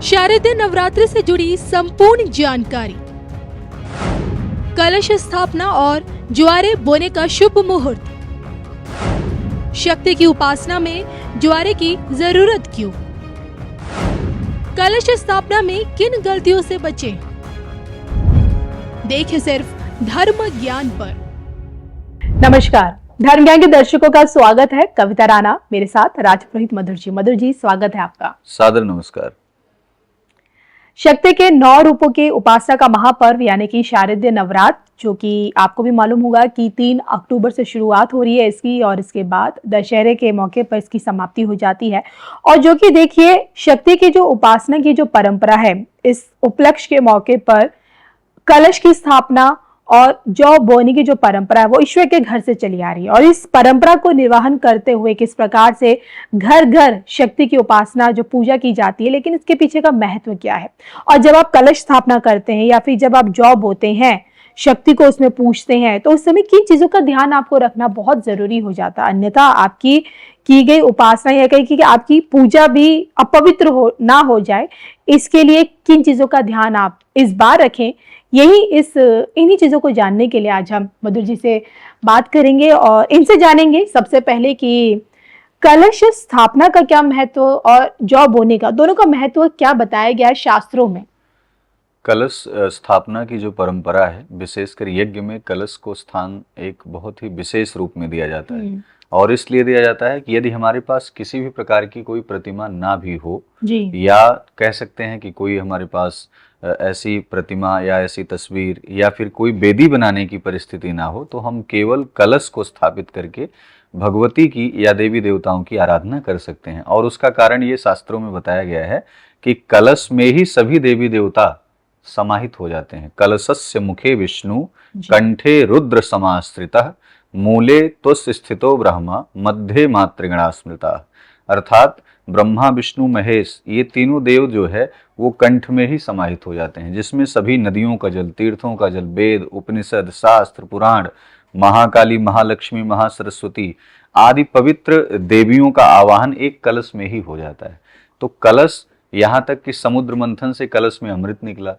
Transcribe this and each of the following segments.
शारदीय नवरात्रि से जुड़ी संपूर्ण जानकारी, कलश स्थापना और ज्वारे बोने का शुभ मुहूर्त, शक्ति की उपासना में ज्वारे की जरूरत क्यों, कलश स्थापना में किन गलतियों से बचें, देखें सिर्फ धर्म ज्ञान पर। नमस्कार, धर्म ज्ञान के दर्शकों का स्वागत है। कविता राणा मेरे साथ, राजपुरोहित मधुर जी। मधुर जी, स्वागत है आपका। सादर नमस्कार। शक्ति के 9 रूपों के उपासना का महापर्व यानी कि शारदीय नवरात्र, जो कि आपको भी मालूम होगा कि 3 अक्टूबर से शुरुआत हो रही है इसकी, और इसके बाद दशहरे के मौके पर इसकी समाप्ति हो जाती है। और जो कि देखिए, शक्ति की जो उपासना की जो परंपरा है, इस उपलक्ष्य के मौके पर कलश की स्थापना और जौ बोने की जो परंपरा है वो ईश्वर के घर से चली आ रही है। और इस परंपरा को निर्वहन करते हुए किस प्रकार से घर घर शक्ति की उपासना जो पूजा की जाती है, लेकिन इसके पीछे का महत्व क्या है। और जब आप कलश स्थापना करते हैं या फिर जब आप जौ बोते हैं, शक्ति को उसमें पूजते हैं, तो उस समय किन चीजों का ध्यान आपको रखना बहुत जरूरी हो जाता है, अन्यथा आपकी की गई उपासना या कहीं कि आपकी पूजा भी अपवित्र ना हो जाए। इसके लिए किन चीजों का ध्यान आप इस बार रखें, इन्हीं चीजों को जानने के लिए आज हम मधुर जी से बात करेंगे और इनसे जानेंगे सबसे पहले कि कलश स्थापना का क्या महत्व और जौ बोने का, दोनों का महत्व क्या बताया गया है शास्त्रों में। कलश स्थापना की जो परंपरा है, विशेषकर यज्ञ में कलश को स्थान एक बहुत ही विशेष रूप में दिया जाता है। और इसलिए दिया जाता है कि यदि हमारे पास किसी भी प्रकार की कोई प्रतिमा ना भी हो जी, या कह सकते हैं कि कोई हमारे पास ऐसी प्रतिमा या ऐसी तस्वीर या फिर कोई वेदी बनाने की परिस्थिति ना हो, तो हम केवल कलश को स्थापित करके भगवती की या देवी देवताओं की आराधना कर सकते हैं। और उसका कारण ये शास्त्रों में बताया गया है कि कलश में ही सभी देवी देवता समाहित हो जाते हैं। कलशस्य मुखे विष्णु, कंठे रुद्र समाश्रितः, मूले तुस्य स्थितो ब्रह्मा, मध्य मातृगणा स्मृता। अर्थात ब्रह्मा, विष्णु, महेश, ये तीनों देव जो है वो कंठ में ही समाहित हो जाते हैं, जिसमें सभी नदियों का जल, तीर्थों का जल, वेद, उपनिषद, शास्त्र, पुराण, महाकाली, महालक्ष्मी, महासरस्वती आदि पवित्र देवियों का आवाहन एक कलश में ही हो जाता है। तो कलश, यहाँ तक कि समुद्र मंथन से कलश में अमृत निकला।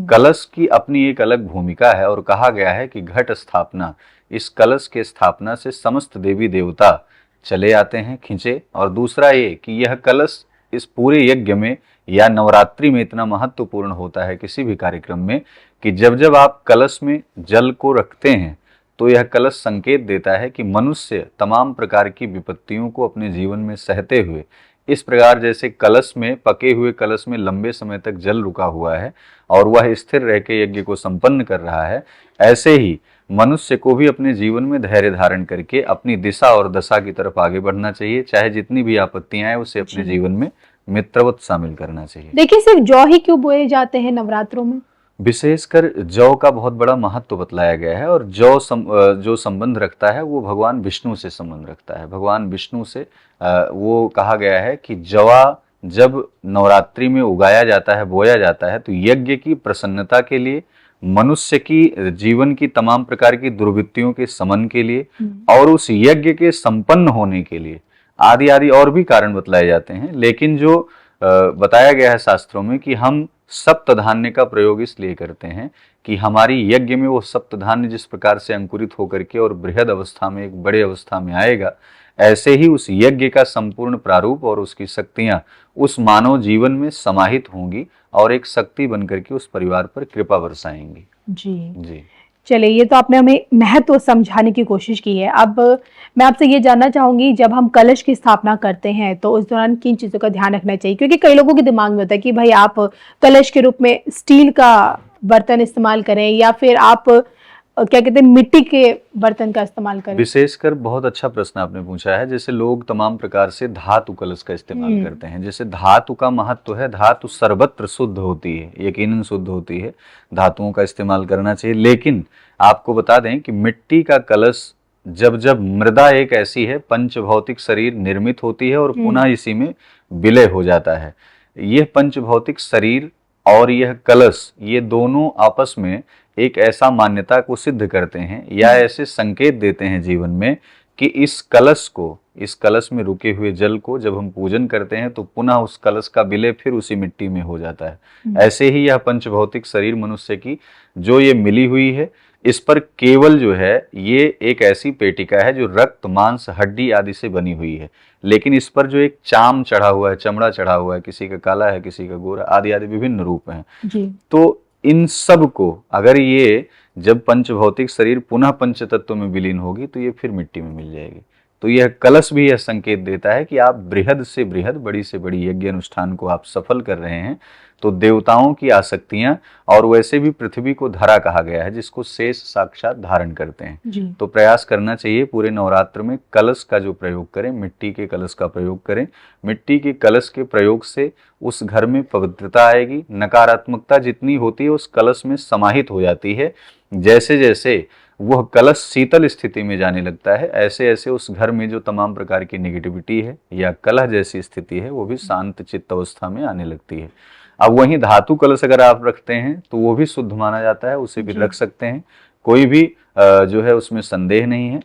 कलश की अपनी एक अलग भूमिका है और कहा गया है कि घट स्थापना, इस कलश के स्थापना से समस्त देवी देवता चले आते हैं खिंचे। और दूसरा ये कि यह कलश इस पूरे यज्ञ में या नवरात्रि में इतना महत्वपूर्ण होता है किसी भी कार्यक्रम में, कि जब जब आप कलश में जल को रखते हैं तो यह कलश संकेत देता है कि मनुष्य तमाम प्रकार की विपत्तियों को अपने जीवन में सहते हुए, इस प्रकार जैसे कलश में, पके हुए कलश में लंबे समय तक जल रुका हुआ है और वह स्थिर रह के यज्ञ को संपन्न कर रहा है, ऐसे ही मनुष्य को भी अपने जीवन में धैर्य धारण करके अपनी दिशा और दशा की तरफ आगे बढ़ना चाहिए। चाहे जितनी भी आपत्तियां आए उसे अपने जीवन में मित्रवत शामिल करना चाहिए। देखिए, सिर्फ जौ ही क्यों बोए जाते हैं नवरात्रों में? विशेषकर जौ का बहुत बड़ा महत्व बतलाया गया है। और जौ जो संबंध रखता है वो भगवान विष्णु से संबंध रखता है। भगवान विष्णु से वो कहा गया है कि जवा जब नवरात्रि में उगाया जाता है, बोया जाता है, तो यज्ञ की प्रसन्नता के लिए, मनुष्य की जीवन की तमाम प्रकार की दुर्वृत्तियों के शमन के लिए और उस यज्ञ के संपन्न होने के लिए आदि आदि और भी कारण बतलाए जाते हैं। लेकिन जो बताया गया है शास्त्रों में कि हम सप्तधान्य का प्रयोग इसलिए करते हैं कि हमारी यज्ञ में वो सप्तधान्य जिस प्रकार से अंकुरित होकर के और बृहद अवस्था में, एक बड़े अवस्था में आएगा, ऐसे ही उस यज्ञ का संपूर्ण प्रारूप और उसकी शक्तियां उस मानव जीवन में समाहित होंगी और एक शक्ति बनकर के उस परिवार पर कृपा बरसाएंगी। जी। चलिए, ये तो आपने हमें महत्व समझाने की कोशिश की है। अब मैं आपसे ये जानना चाहूंगी, जब हम कलश की स्थापना करते हैं तो उस दौरान किन चीजों का ध्यान रखना चाहिए? क्योंकि कई लोगों के दिमाग में होता है कि भाई आप कलश के रूप में स्टील का बर्तन इस्तेमाल करें या फिर आप क्या कहते हैं मिट्टी के बर्तन का इस्तेमाल करें। विशेषकर बहुत अच्छा प्रश्न आपने पूछा है। जैसे लोग तमाम प्रकार से धातु कलश का इस्तेमाल करते हैं। जैसे धातु का महत्व है, धातु सर्वत्र शुद्ध होती है, यकीनन शुद्ध होती है, धातुओं का इस्तेमाल करना चाहिए। लेकिन आपको बता दें कि मिट्टी का कलश, जब जब मृदा एक ऐसी है, पंचभौतिक शरीर निर्मित होती है और पुनः इसी में विलय हो जाता है। यह पंचभौतिक शरीर और यह कलश, ये दोनों आपस में एक ऐसा मान्यता को सिद्ध करते हैं या ऐसे संकेत देते हैं जीवन में कि इस कलश में रुके हुए जल को जब हम पूजन करते हैं तो पुनः उस कलश का विलय फिर उसी मिट्टी में हो जाता है। ऐसे ही यह पंचभौतिक शरीर मनुष्य की जो ये मिली हुई है, इस पर केवल जो है ये एक ऐसी पेटिका है जो रक्त, मांस, हड्डी आदि से बनी हुई है, लेकिन इस पर जो एक चाम चढ़ा हुआ है, चमड़ा चढ़ा हुआ है, किसी का काला है, किसी का गोरा, आदि आदि विभिन्न रूप हैं। जी। तो इन सब को अगर ये जब पंचभौतिक शरीर पुनः पंच तत्व में विलीन होगी तो ये फिर मिट्टी में मिल जाएगी। तो यह कलश भी यह संकेत देता है कि आप बृहद से बृहद, बड़ी से बड़ी यज्ञ अनुष्ठान को आप सफल कर रहे हैं। तो देवताओं की आसक्तियां, और वैसे भी पृथ्वी को धरा कहा गया है जिसको शेष साक्षात धारण करते हैं। जी। तो प्रयास करना चाहिए पूरे नवरात्र में कलश का जो प्रयोग करें, मिट्टी के कलश का प्रयोग करें। मिट्टी के कलश के प्रयोग से उस घर में पवित्रता आएगी, नकारात्मकता जितनी होती है उस कलश में समाहित हो जाती है। जैसे जैसे वह कलश शीतल स्थिति में जाने लगता है, ऐसे ऐसे उस घर में जो तमाम प्रकार की नेगेटिविटी है या कलह जैसी स्थिति है वो भी शांत चित्त अवस्था में आने लगती है। अब वहीं धातु कलश अगर आप रखते हैं तो वो भी शुद्ध माना जाता है, उसे भी रख सकते हैं, कोई भी जो है उसमें संदेह नहीं है।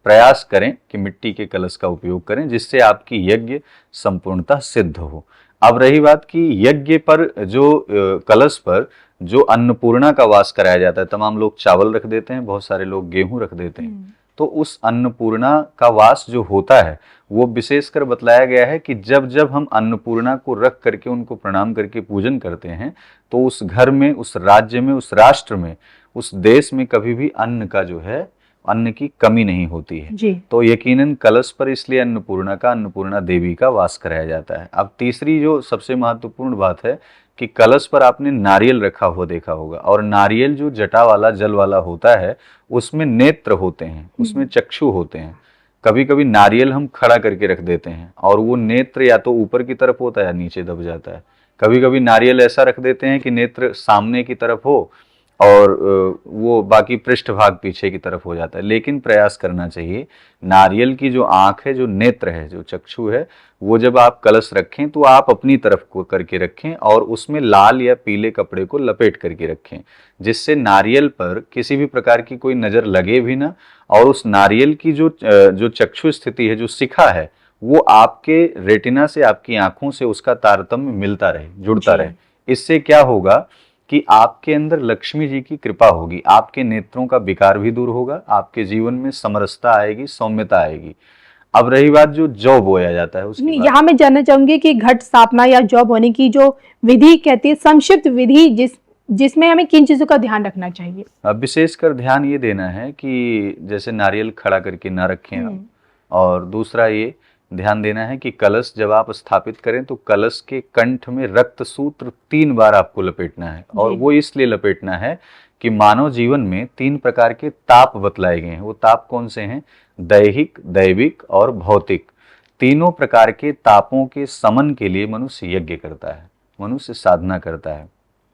प्रयास करें कि मिट्टी के कलश का उपयोग करें जिससे आपकी यज्ञ संपूर्णतः सिद्ध हो। अब रही बात कि यज्ञ पर जो कलश पर जो अन्नपूर्णा का वास कराया जाता है, तमाम लोग चावल रख देते हैं, बहुत सारे लोग गेहूं रख देते हैं, तो उस अन्नपूर्णा का वास जो होता है वो विशेषकर बतलाया गया है कि जब जब हम अन्नपूर्णा को रख करके उनको प्रणाम करके पूजन करते हैं तो उस घर में, उस राज्य में, उस राष्ट्र में, उस देश में कभी भी अन्न का जो है, अन्न की कमी नहीं होती है। जी। तो यकीनन कलश पर इसलिए अन्नपूर्णा देवी का वास कराया जाता है। अब तीसरी जो सबसे महत्वपूर्ण बात है कि कलश पर आपने नारियल रखा हुआ देखा होगा, और नारियल जो जटा वाला, जल वाला होता है उसमें नेत्र होते हैं, उसमें चक्षु होते हैं। कभी कभी नारियल हम खड़ा करके रख देते हैं और वो नेत्र या तो ऊपर की तरफ होता है या नीचे दब जाता है। कभी कभी नारियल ऐसा रख देते हैं कि नेत्र सामने की तरफ हो और वो बाकी पृष्ठभाग पीछे की तरफ हो जाता है। लेकिन प्रयास करना चाहिए नारियल की जो आंख है, जो नेत्र है, जो चक्षु है, वो जब आप कलश रखें तो आप अपनी तरफ को करके रखें और उसमें लाल या पीले कपड़े को लपेट करके रखें, जिससे नारियल पर किसी भी प्रकार की कोई नजर लगे भी ना, और उस नारियल की जो चक्षु स्थिति है, जो शिखा है, वो आपके रेटिना से, आपकी आंखों से उसका तारतम्य मिलता रहे, जुड़ता रहे। इससे क्या होगा कि आपके अंदर लक्ष्मी जी की कृपा होगी, आपके नेत्रों का विकार भी दूर होगा, आपके जीवन में समरसता आएगी, सौम्यता आएगी। अब रही बात जो जौ बोया जाता है उसकी, यहाँ मैं जानना चाहूंगी कि घट स्थापना या जौ बोने की जो विधि कहती है, संक्षिप्त विधि, जिसमें हमें किन चीजों का ध्यान रखना चाहिए? अब विशेषकर ध्यान ये देना है कि जैसे नारियल खड़ा करके ना रखें आप, और दूसरा ये ध्यान देना है कि कलश जब आप स्थापित करें तो कलश के कंठ में रक्त सूत्र 3 बार आपको लपेटना है, और वो इसलिए लपेटना है कि मानव जीवन में 3 प्रकार के ताप बतलाए गए हैं। वो ताप कौन से हैं? दैहिक, दैविक और भौतिक। तीनों प्रकार के तापों के समन के लिए मनुष्य यज्ञ करता है, मनुष्य साधना करता है।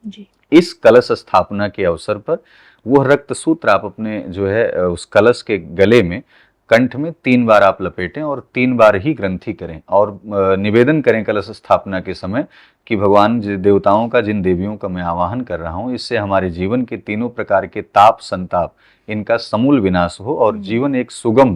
जी। इस कलश स्थापना के अवसर पर वह रक्त सूत्र आप अपने जो है उस कलश के गले में, कंठ में 3 बार आप लपेटें और 3 बार ही ग्रंथि करें, और निवेदन करें कलश स्थापना के समय कि भगवान देवताओं का, जिन देवियों का मैं आवाहन कर रहा हूँ, इससे हमारे जीवन के तीनों प्रकार के ताप, संताप, इनका समूल विनाश हो और जीवन एक सुगम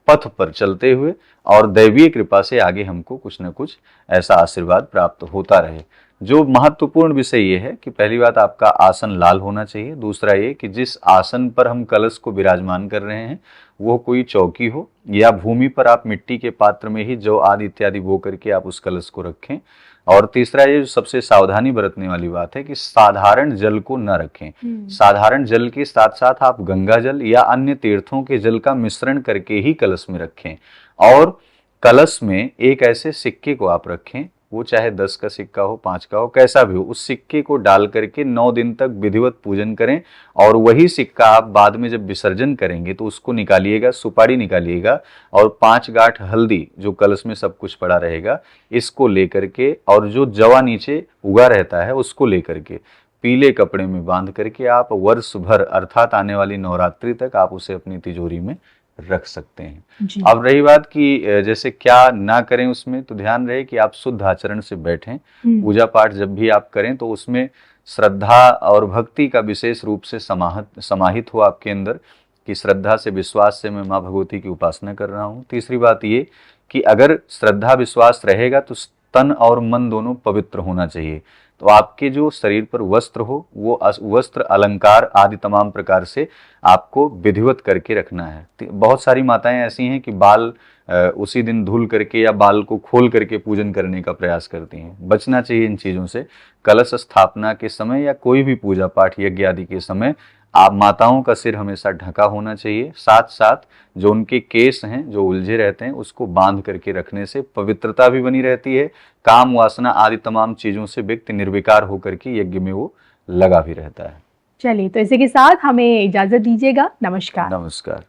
पथ पर चलते हुए और दैवीय कृपा से आगे हमको कुछ न कुछ ऐसा आशीर्वाद प्राप्त होता रहे। जो महत्वपूर्ण विषय ये है कि पहली बात आपका आसन लाल होना चाहिए। दूसरा ये कि जिस आसन पर हम कलश को विराजमान कर रहे हैं वो कोई चौकी हो, या भूमि पर आप मिट्टी के पात्र में ही जौ आदि इत्यादि बो करके आप उस कलश को रखें। और तीसरा ये जो सबसे सावधानी बरतने वाली बात है कि साधारण जल को न रखें। साधारण जल के साथ साथ आप गंगा जल या अन्य तीर्थों के जल का मिश्रण करके ही कलश में रखें। और कलश में एक ऐसे सिक्के को आप रखें, वो चाहे 10 का सिक्का हो, 5 का हो, कैसा भी हो, उस सिक्के को डाल करके 9 दिन तक विधिवत पूजन करें। और वही सिक्का आप बाद में जब विसर्जन करेंगे तो उसको निकालिएगा, सुपारी निकालिएगा और 5 गांठ हल्दी, जो कलश में सब कुछ पड़ा रहेगा, इसको लेकर के, और जो जवा नीचे उगा रहता है उसको लेकर के पीले कपड़े में बांध करके आप वर्ष भर अर्थात आने वाली नवरात्रि तक आप उसे अपनी तिजोरी में रख सकते हैं। अब रही बात कि जैसे क्या ना करें उसमें, तो ध्यान रहे कि आप शुद्ध आचरण से बैठें। पूजा पाठ जब भी आप करें तो उसमें श्रद्धा और भक्ति का विशेष रूप से समाहित हो आपके अंदर, कि श्रद्धा से विश्वास से मैं माँ भगवती की उपासना कर रहा हूँ। तीसरी बात ये कि अगर श्रद्धा विश्वास रहेगा तो तन और मन दोनों पवित्र होना चाहिए। तो आपके जो शरीर पर वस्त्र हो वो वस्त्र अलंकार आदि तमाम प्रकार से आपको विधिवत करके रखना है। बहुत सारी माताएं ऐसी हैं कि बाल उसी दिन धुल करके या बाल को खोल करके पूजन करने का प्रयास करती हैं। बचना चाहिए इन चीज़ों से। कलश स्थापना के समय या कोई भी पूजा पाठ यज्ञ आदि के समय आप माताओं का सिर हमेशा ढका होना चाहिए। साथ साथ जो उनके केस हैं जो उलझे रहते हैं उसको बांध करके रखने से पवित्रता भी बनी रहती है, काम वासना आदि तमाम चीज़ों से व्यक्ति निर्विकार होकर के यज्ञ में वो लगा भी रहता है। चलिए, तो इसी के साथ हमें इजाजत दीजिएगा। नमस्कार। नमस्कार।